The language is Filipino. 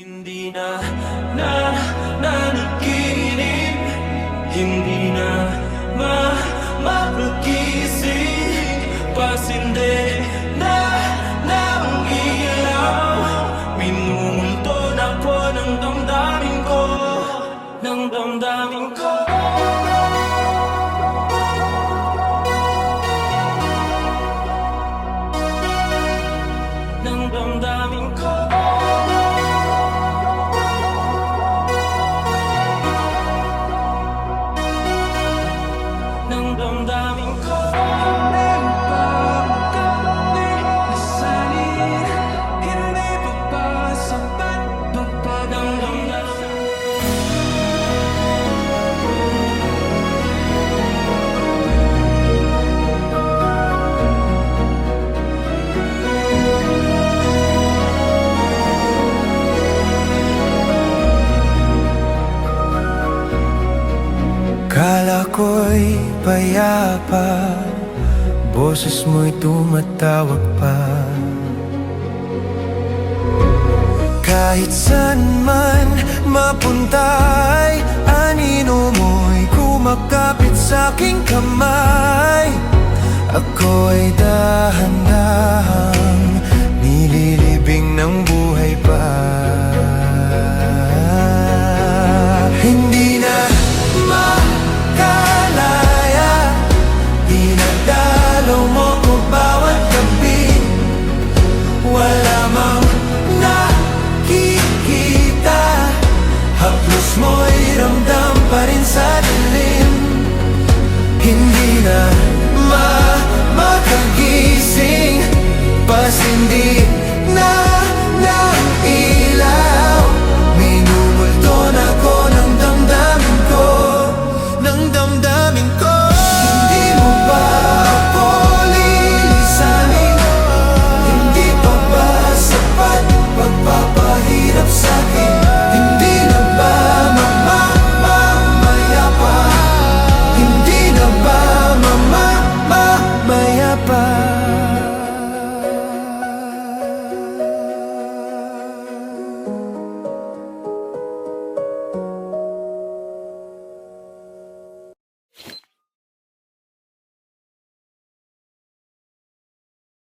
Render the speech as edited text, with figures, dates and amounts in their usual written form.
Hindi na nanaginip, hindi na mapagising, pasindi na ng ilaw. Minumulto na po ng damdamin ko, ng damdamin ko. Ng damdamin ko. Ng damdamin ko. May pagkakali nasanin, hindi pa ba sapat pagpag ng damdamin. Kala ko'y payapa, boses mo'y tumatawag pa. Kahit saan man mapunta'y anino mo'y kumakapit sa'king kamay. Ako'y dahan-dahang nililibing ng buhay pa. Hindi na makalaya, dinadalaw mo ko bawat gabi. Wala mang nakikita, haplos mo'y ramdam pa rin sa dilim. Hindi na makagising, pasindi